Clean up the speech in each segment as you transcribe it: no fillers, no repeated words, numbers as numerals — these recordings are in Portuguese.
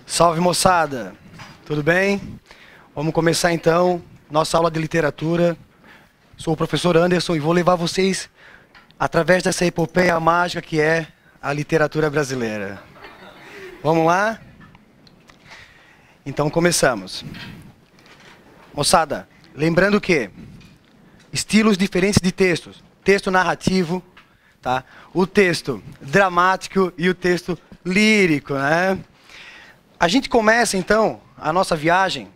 Salve, moçada! Tudo bem? Vamos começar então nossa aula de literatura. Sou o professor Anderson e vou levar vocês através dessa epopeia mágica que é a literatura brasileira. Vamos lá? Então começamos. Moçada, lembrando que estilos diferentes de textos. Texto narrativo, tá? O texto dramático e o texto lírico, né? A gente começa, então, a nossa viagem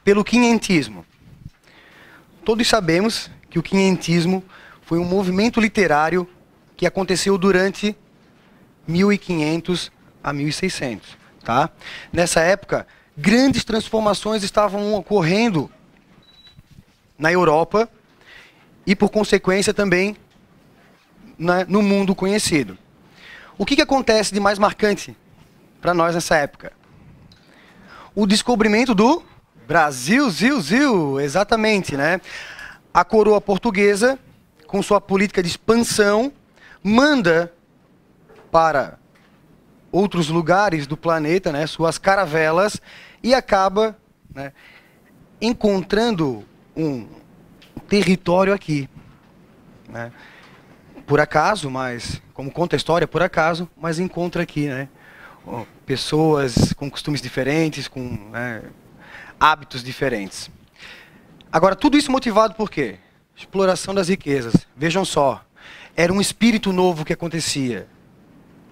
pelo quinhentismo. Todos sabemos que o quinhentismo foi um movimento literário que aconteceu durante 1500 a 1600, tá? Nessa época, grandes transformações estavam ocorrendo na Europa e, por consequência, também no mundo conhecido. O que acontece de mais marcante para nós nessa época? O descobrimento do Brasil, exatamente, né? A coroa portuguesa, com sua política de expansão, manda para outros lugares do planeta, né, suas caravelas, e acaba, né, encontrando um território aqui, né? Por acaso, mas como conta a história, por acaso, mas encontra aqui, né, pessoas com costumes diferentes, com, né, hábitos diferentes. Agora, tudo isso motivado por quê? Exploração das riquezas. Vejam só, era um espírito novo que acontecia,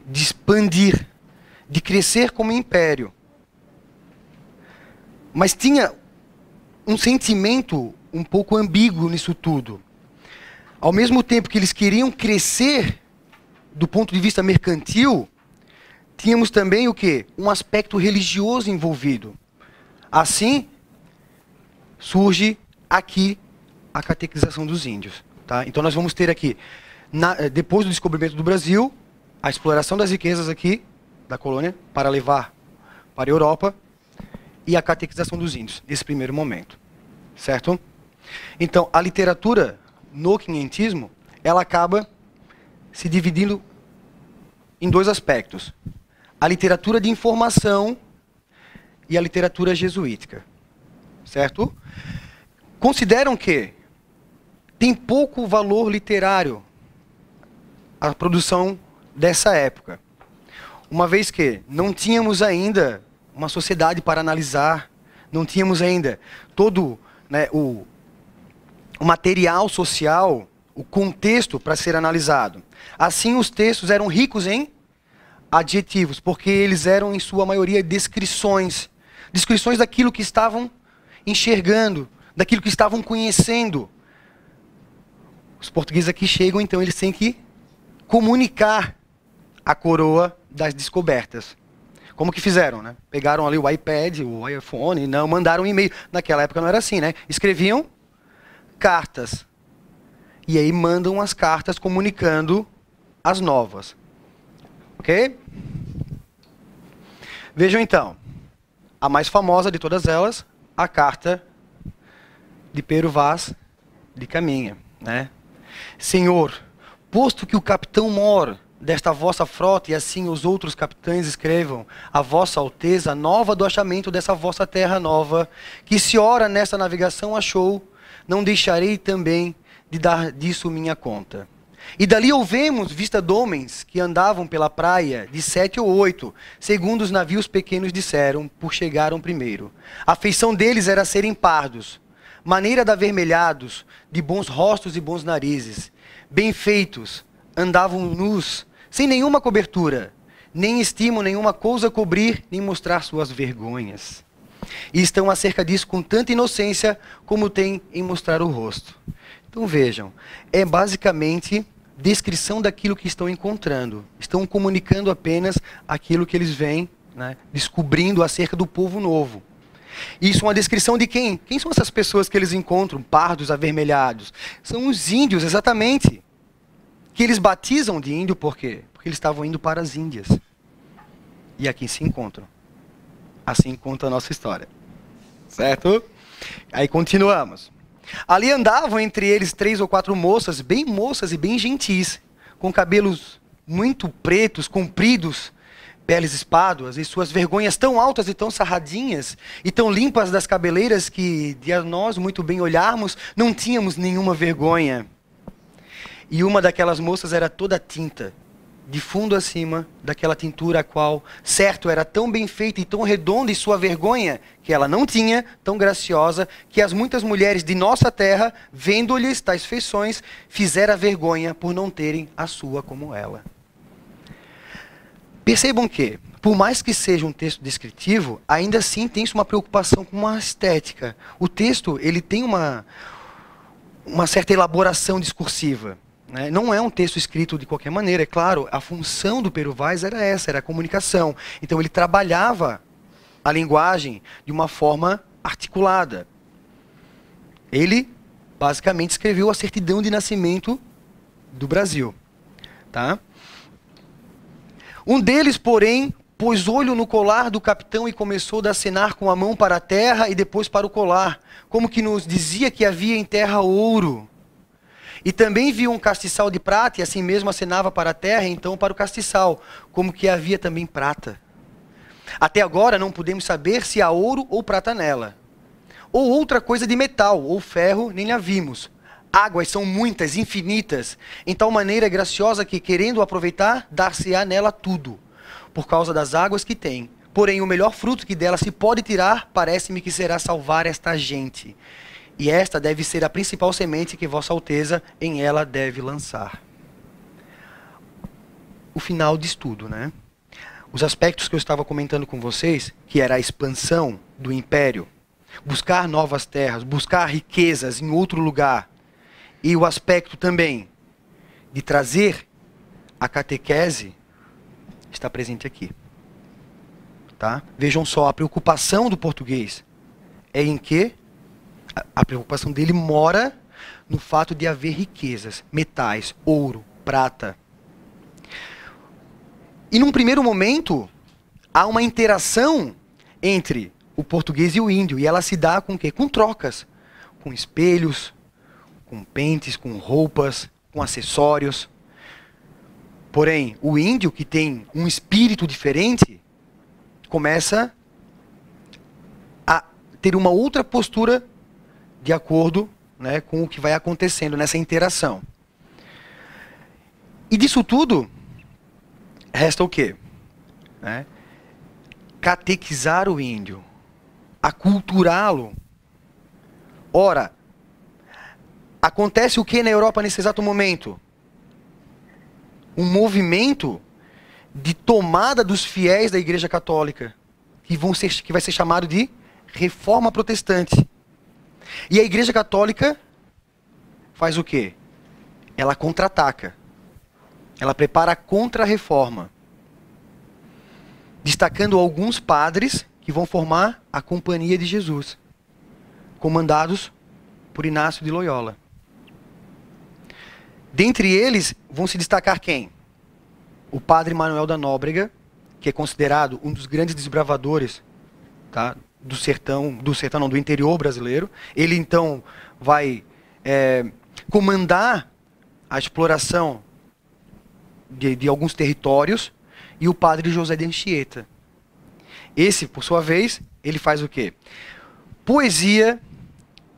de expandir, de crescer como império. Mas tinha um sentimento um pouco ambíguo nisso tudo. Ao mesmo tempo que eles queriam crescer do ponto de vista mercantil, tínhamos também o quê? Um aspecto religioso envolvido. Assim, surge aqui a catequização dos índios. Tá? Então nós vamos ter aqui, depois do descobrimento do Brasil, a exploração das riquezas aqui, da colônia, para levar para a Europa, e a catequização dos índios, nesse primeiro momento. Certo? Então, a literatura no quinhentismo, ela acaba se dividindo em dois aspectos. A literatura de informação e a literatura jesuítica. Certo? Consideram que tem pouco valor literário a produção dessa época, uma vez que não tínhamos ainda uma sociedade para analisar, não tínhamos ainda todo, né, o material social, o contexto para ser analisado. Assim, os textos eram ricos em adjetivos, porque eles eram, em sua maioria, descrições. Descrições daquilo que estavam enxergando, daquilo que estavam conhecendo. Os portugueses aqui chegam, então eles têm que comunicar a coroa das descobertas. Como que fizeram, né? Pegaram ali o iPad, o iPhone, não, mandaram um e-mail. Naquela época não era assim, né? Escreviam cartas. E aí mandam as cartas comunicando as novas. Ok? Vejam então, a mais famosa de todas elas, a carta de Pero Vaz de Caminha, né? Senhor, posto que o capitão mor desta vossa frota e assim os outros capitães escrevam a vossa alteza nova do achamento dessa vossa terra nova, que se ora nesta navegação achou, não deixarei também de dar disso minha conta. E dali ouvemos vista de homens que andavam pela praia de 7 ou 8, segundo os navios pequenos disseram, por chegaram primeiro. A feição deles era serem pardos, maneira de avermelhados, de bons rostos e bons narizes, bem feitos, andavam nus, sem nenhuma cobertura, nem estimam nenhuma coisa cobrir, nem mostrar suas vergonhas. E estão acerca disso com tanta inocência como tem em mostrar o rosto. Então vejam, é basicamente descrição daquilo que estão encontrando. Estão comunicando apenas aquilo que eles vêm, né, descobrindo acerca do povo novo. Isso é uma descrição de quem? Quem são essas pessoas que eles encontram, pardos, avermelhados? São os índios, exatamente. Que eles batizam de índio por quê? Porque eles estavam indo para as Índias. E aqui se encontram. Assim conta a nossa história. Certo? Aí continuamos. Ali andavam entre eles 3 ou 4 moças e bem gentis, com cabelos muito pretos, compridos, peles espáduas, e suas vergonhas tão altas e tão sarradinhas, e tão limpas das cabeleiras que, de a nós muito bem olharmos, não tínhamos nenhuma vergonha. E uma daquelas moças era toda tinta, de fundo acima daquela tintura a qual, certo, era tão bem feita e tão redonda e sua vergonha, que ela não tinha, tão graciosa, que as muitas mulheres de nossa terra, vendo-lhes tais feições, fizeram vergonha por não terem a sua como ela. Percebam que, por mais que seja um texto descritivo, ainda assim tem uma preocupação com a estética. O texto, ele tem uma certa elaboração discursiva. Não é um texto escrito de qualquer maneira, é claro, a função do Pero Vaz era essa, era a comunicação. Então ele trabalhava a linguagem de uma forma articulada. Ele, basicamente, escreveu a certidão de nascimento do Brasil. Tá? Um deles, porém, pôs olho no colar do capitão e começou a acenar com a mão para a terra e depois para o colar, como que nos dizia que havia em terra ouro. E também viu um castiçal de prata, e assim mesmo acenava para a terra, e então para o castiçal, como que havia também prata. Até agora não podemos saber se há ouro ou prata nela. Ou outra coisa de metal, ou ferro, nem a vimos. Águas são muitas, infinitas, em tal maneira graciosa que, querendo aproveitar, dar-se-á nela tudo, por causa das águas que tem. Porém, o melhor fruto que dela se pode tirar, parece-me que será salvar esta gente. E esta deve ser a principal semente que Vossa Alteza em ela deve lançar. O final diz tudo, né? Os aspectos que eu estava comentando com vocês, que era a expansão do império, buscar novas terras, buscar riquezas em outro lugar, e o aspecto também de trazer a catequese, está presente aqui. Tá? Vejam só, a preocupação do português é em que a preocupação dele mora no fato de haver riquezas, metais, ouro, prata. E num primeiro momento, há uma interação entre o português e o índio. E ela se dá com o quê? Com trocas. Com espelhos, com pentes, com roupas, com acessórios. Porém, o índio, que tem um espírito diferente, começa a ter uma outra postura de acordo, né, com o que vai acontecendo nessa interação. E disso tudo, resta o quê? Catequizar o índio, aculturá-lo. Ora, acontece o que na Europa nesse exato momento? Um movimento de tomada dos fiéis da Igreja Católica, que vai ser chamado de Reforma Protestante. E a Igreja Católica faz o quê? Ela contra-ataca. Ela prepara a contra-reforma. Destacando alguns padres que vão formar a Companhia de Jesus, comandados por Inácio de Loyola. Dentre eles, vão se destacar quem? O padre Manuel da Nóbrega, que é considerado um dos grandes desbravadores, tá, do interior brasileiro. Ele, então, vai comandar a exploração de alguns territórios, e o padre José de Anchieta. Esse, por sua vez, ele faz o quê? Poesia,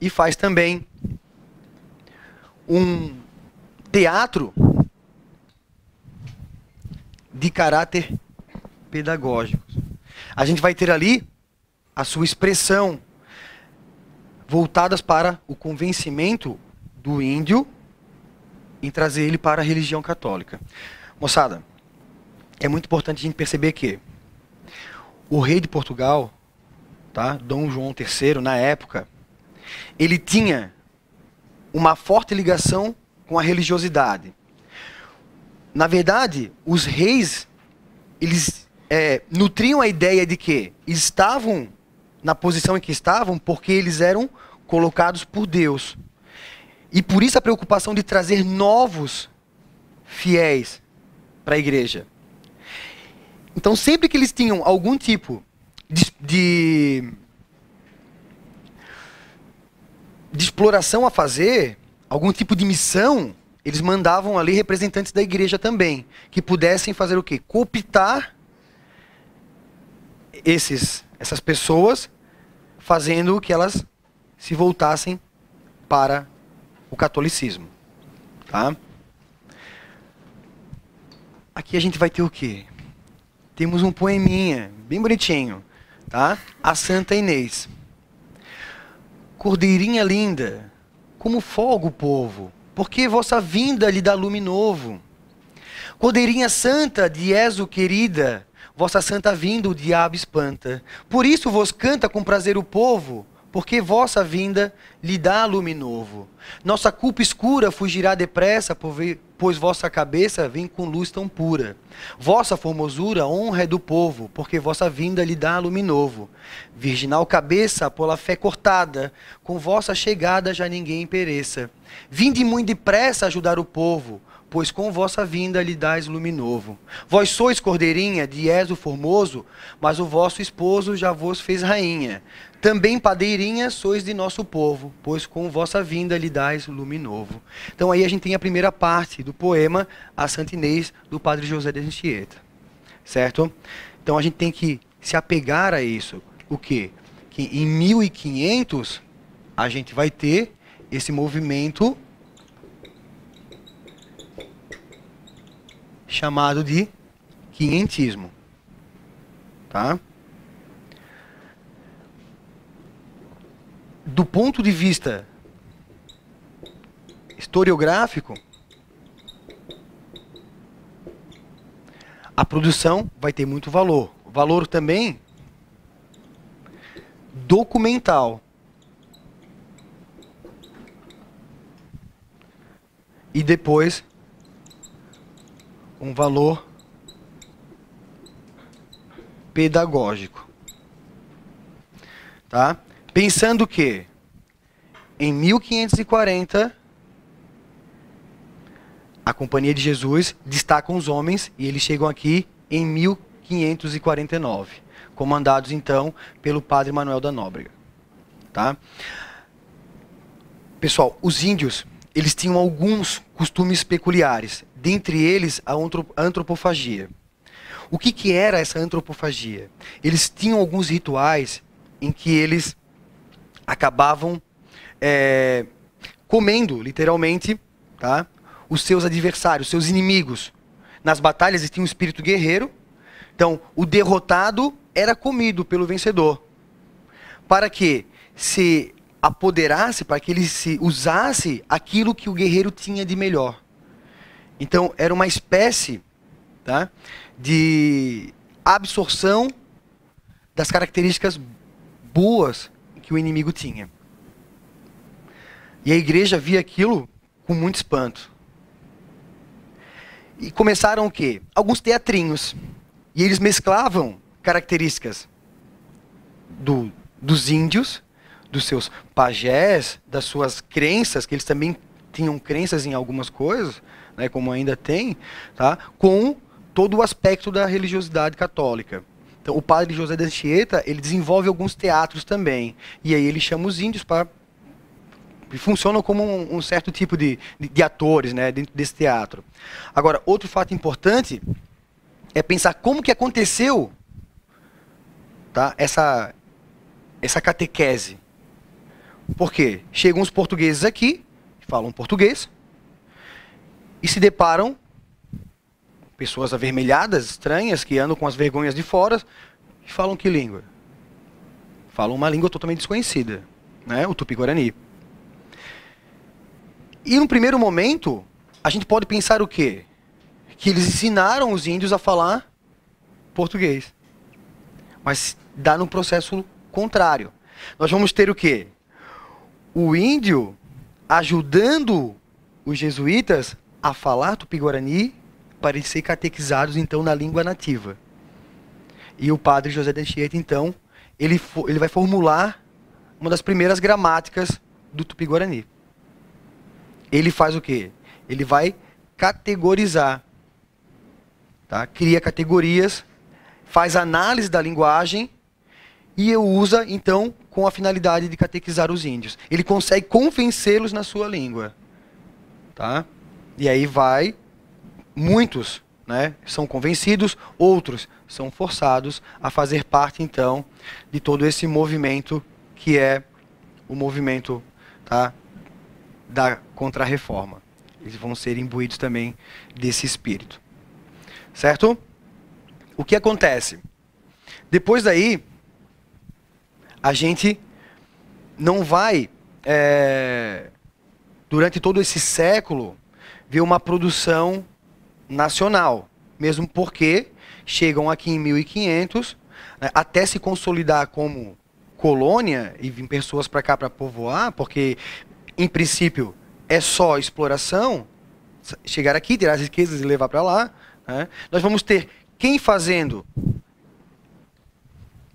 e faz também um teatro de caráter pedagógico. A gente vai ter ali a sua expressão voltadas para o convencimento do índio em trazer ele para a religião católica. Moçada, é muito importante a gente perceber que o rei de Portugal, tá, Dom João III, na época, ele tinha uma forte ligação com a religiosidade. Na verdade, os reis, eles nutriam a ideia de que estavam na posição em que estavam porque eles eram colocados por Deus. E por isso a preocupação de trazer novos fiéis para a igreja. Então, sempre que eles tinham algum tipo de exploração a fazer, algum tipo de missão, eles mandavam ali representantes da igreja também, que pudessem fazer o quê? Cooptar essas pessoas fazendo que elas se voltassem para o catolicismo. Tá? Aqui a gente vai ter o quê? Temos um poeminha, bem bonitinho. Tá? A Santa Inês. Cordeirinha linda, como folga o povo, porque vossa vinda lhe dá lume novo. Cordeirinha santa, dieso querida, vossa santa vinda o diabo espanta. Por isso vos canta com prazer o povo, porque vossa vinda lhe dá lume novo. Nossa culpa escura fugirá depressa, pois vossa cabeça vem com luz tão pura. Vossa formosura honra é do povo, porque vossa vinda lhe dá lume novo. Virginal cabeça, pela fé cortada, com vossa chegada já ninguém pereça. Vinde muito depressa ajudar o povo, pois com vossa vinda lhe dais lume novo. Vós sois cordeirinha, dieso formoso, mas o vosso esposo já vos fez rainha. Também padeirinha sois de nosso povo, pois com vossa vinda lhe dais lume novo. Então aí a gente tem a primeira parte do poema A Santa Inês, do Padre José de Anchieta. Certo? Então a gente tem que se apegar a isso. O quê? Que em 1500 a gente vai ter esse movimento chamado de quinhentismo. Tá? Do ponto de vista historiográfico, a produção vai ter muito valor. Valor também documental. E depois um valor pedagógico. Tá? Pensando que em 1540 a Companhia de Jesus destaca os homens e eles chegam aqui em 1549, comandados então pelo Padre Manuel da Nóbrega. Tá? Pessoal, os índios, eles tinham alguns costumes peculiares, dentre eles a antropofagia. O que era essa antropofagia? Eles tinham alguns rituais em que eles acabavam comendo, literalmente, tá, os seus adversários, os seus inimigos. Nas batalhas eles tinham um espírito guerreiro, então o derrotado era comido pelo vencedor, para que se apoderasse, para que ele se usasse aquilo que o guerreiro tinha de melhor. Então era uma espécie, tá, de absorção das características boas que o inimigo tinha. E a igreja via aquilo com muito espanto. E começaram o quê? Alguns teatrinhos. E eles mesclavam características dos índios, dos seus pajés, das suas crenças, que eles também tinham crenças em algumas coisas, né, como ainda tem, tá, com todo o aspecto da religiosidade católica. Então, o Padre José de Anchieta, ele desenvolve alguns teatros também. E aí ele chama os índios para... funcionam como um certo tipo de atores, né, dentro desse teatro. Agora, outro fato importante é pensar como que aconteceu, tá, essa catequese. Por quê? Chegam os portugueses aqui, falam português, e se deparam pessoas avermelhadas, estranhas, que andam com as vergonhas de fora, e falam que língua? Falam uma língua totalmente desconhecida, né? O Tupi-Guarani. E no primeiro momento, a gente pode pensar o quê? Que eles ensinaram os índios a falar português. Mas dá no processo contrário. Nós vamos ter o quê? O índio ajudando os jesuítas a falar Tupi-Guarani para eles serem catequizados, então, na língua nativa. E o Padre José de Anchieta, então, ele vai formular uma das primeiras gramáticas do Tupi-Guarani. Ele faz o quê? Ele vai categorizar. Tá? Cria categorias, faz análise da linguagem e usa, então, com a finalidade de catequizar os índios. Ele consegue convencê-los na sua língua. Tá? E aí muitos, né, são convencidos, outros são forçados a fazer parte, então, de todo esse movimento que é o movimento, tá, da Contra-Reforma. Eles vão ser imbuídos também desse espírito. Certo? O que acontece? Depois daí, a gente não vai, durante todo esse século, ver uma produção nacional. Mesmo porque chegam aqui em 1500, né, até se consolidar como colônia e vir pessoas para cá para povoar, porque, em princípio, é só exploração, chegar aqui, tirar as riquezas e levar para lá, né? Nós vamos ter quem fazendo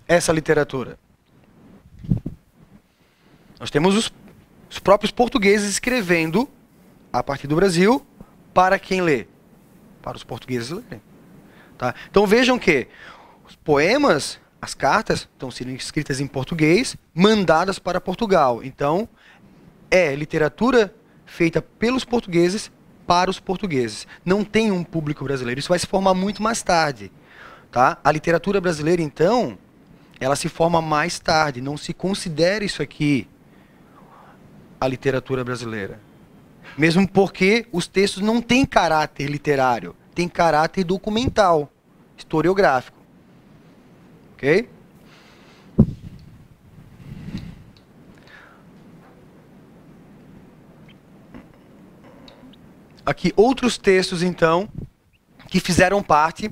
essa literatura? Nós temos os próprios portugueses escrevendo, a partir do Brasil, para quem lê? Para os portugueses lerem. Tá? Então vejam que os poemas, as cartas, estão sendo escritas em português, mandadas para Portugal. Então, é literatura feita pelos portugueses para os portugueses. Não tem um público brasileiro. Isso vai se formar muito mais tarde. Tá? A literatura brasileira, então, ela se forma mais tarde. Não se considera isso aqui a literatura brasileira. Mesmo porque os textos não têm caráter literário, têm caráter documental, historiográfico. Ok? Aqui outros textos, então, que fizeram parte.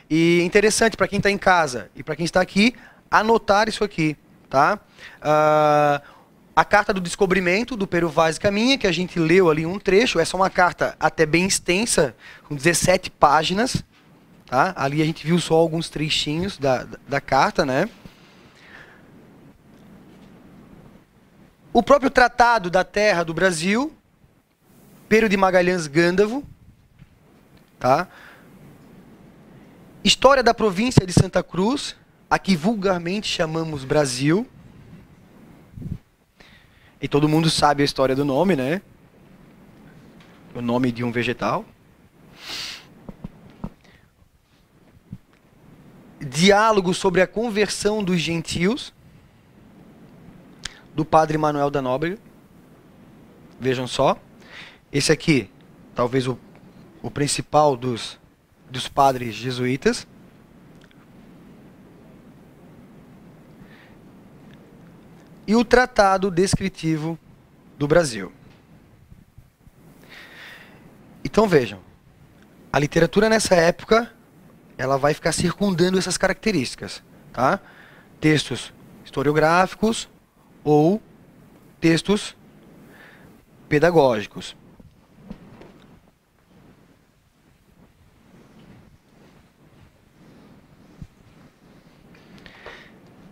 E é interessante para quem está em casa e para quem está aqui, anotar isso aqui. Tá? A carta do descobrimento do Pero Vaz e Caminha, que a gente leu ali um trecho. Essa é uma carta até bem extensa, com 17 páginas. Tá? Ali a gente viu só alguns trechinhos da carta, né? O próprio Tratado da Terra do Brasil, Pero de Magalhães Gândavo, tá? História da província de Santa Cruz, a que vulgarmente chamamos Brasil. E todo mundo sabe a história do nome, né? O nome de um vegetal. Diálogo sobre a conversão dos gentios, do padre Manuel da Nóbrega. Vejam só. Esse aqui, talvez o principal dos padres jesuítas. E o Tratado Descritivo do Brasil. Então vejam, a literatura nessa época, ela vai ficar circundando essas características, tá? Textos historiográficos ou textos pedagógicos.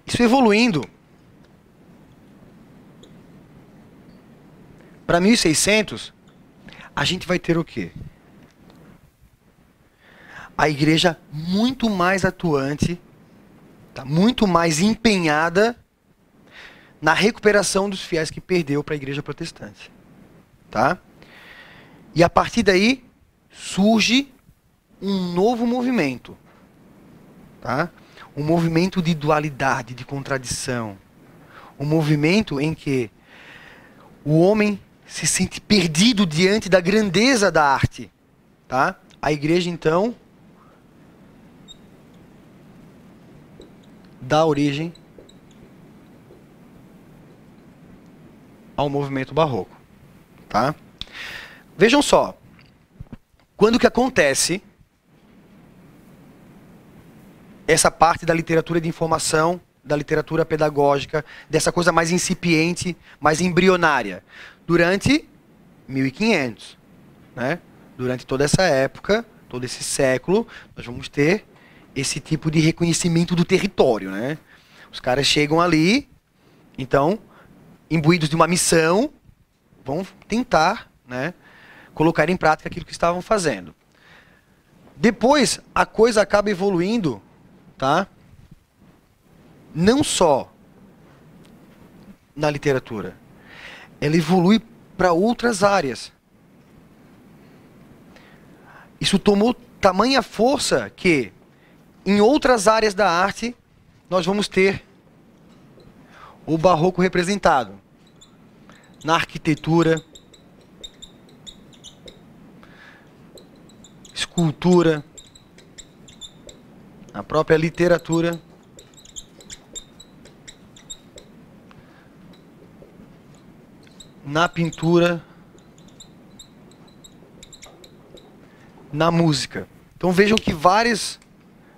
Isso evoluindo para 1600, a gente vai ter o quê? A igreja muito mais atuante, tá? Muito mais empenhada na recuperação dos fiéis que perdeu para a igreja protestante. Tá? E a partir daí surge um novo movimento. Tá? Um movimento de dualidade, de contradição. Um movimento em que o homem se sente perdido diante da grandeza da arte. Tá? A igreja, então, dá origem ao movimento barroco. Tá? Vejam só, quando que acontece essa parte da literatura de informação, da literatura pedagógica, dessa coisa mais incipiente, mais embrionária? Durante 1500. Né? Durante toda essa época, todo esse século, nós vamos ter esse tipo de reconhecimento do território. Né? Os caras chegam ali, então, imbuídos de uma missão, vão tentar, né, colocar em prática aquilo que estavam fazendo. Depois, a coisa acaba evoluindo, tá? Não só na literatura. Ela evolui para outras áreas. Isso tomou tamanha força que em outras áreas da arte, nós vamos ter o barroco representado. Na arquitetura, escultura, na própria literatura, na pintura, na música. Então vejam que várias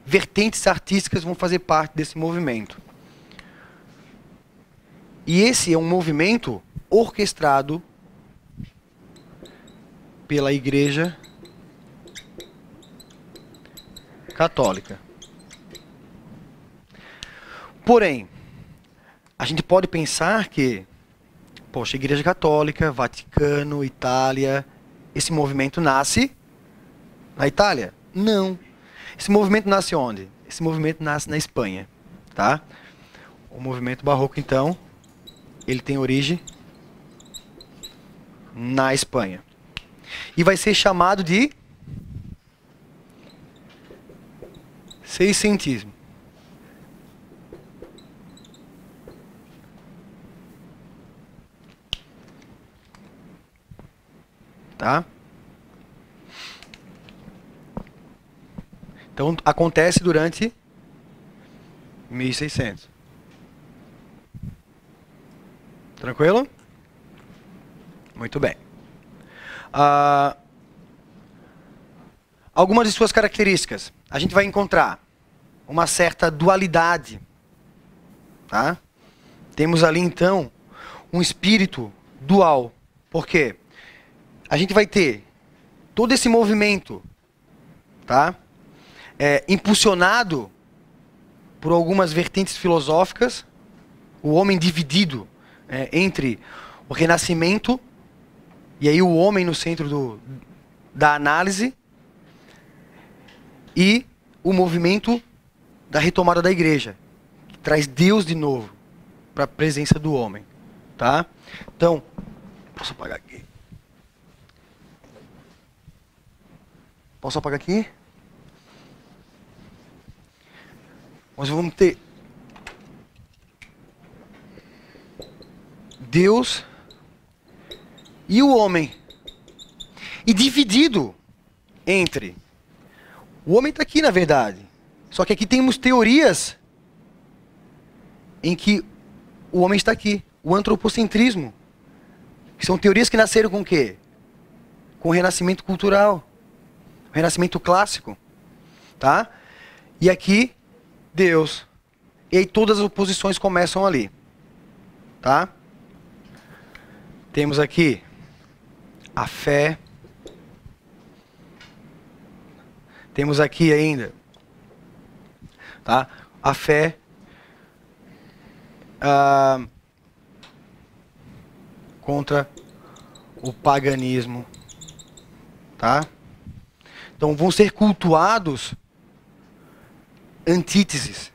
vertentes artísticas vão fazer parte desse movimento. E esse é um movimento orquestrado pela Igreja Católica. Porém, a gente pode pensar que, poxa, Igreja Católica, Vaticano, Itália, esse movimento nasce na Itália? Não. Esse movimento nasce onde? Esse movimento nasce na Espanha, tá? O movimento barroco, então, ele tem origem na Espanha. E vai ser chamado de seiscentismo. Tá? Então, acontece durante 1600. Tranquilo? Muito bem. Algumas de suas características. A gente vai encontrar uma certa dualidade. Tá? Temos ali, então, um espírito dual. Por quê? A gente vai ter todo esse movimento, tá? Impulsionado por algumas vertentes filosóficas, o homem dividido entre o Renascimento, e aí o homem no centro da análise, e o movimento da retomada da igreja, que traz Deus de novo para a presença do homem. Tá? Então, posso apagar aqui? Posso apagar aqui? Nós vamos ter Deus e o homem. E dividido entre... O homem está aqui, na verdade. Só que aqui temos teorias em que o homem está aqui. O antropocentrismo. Que são teorias que nasceram com o quê? Com o renascimento cultural. O renascimento clássico. Tá? E aqui... Deus. E aí todas as oposições começam ali. Tá? Temos aqui a fé. Temos aqui ainda, tá? A fé. Contra o paganismo. Tá? Então vão ser cultuados antíteses.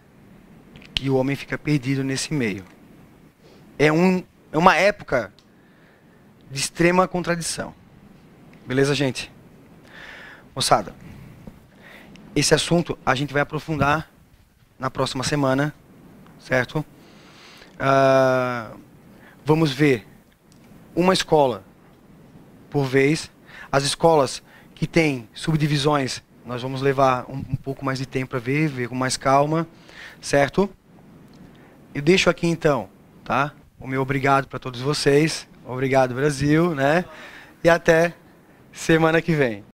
E o homem fica perdido nesse meio. É uma época de extrema contradição. Beleza, gente? Moçada, esse assunto a gente vai aprofundar na próxima semana, certo? Vamos ver uma escola por vez. As escolas que têm subdivisões, nós vamos levar um pouco mais de tempo para ver com mais calma, certo? Eu deixo aqui então, tá? O meu obrigado para todos vocês. Obrigado, Brasil, né? E até semana que vem.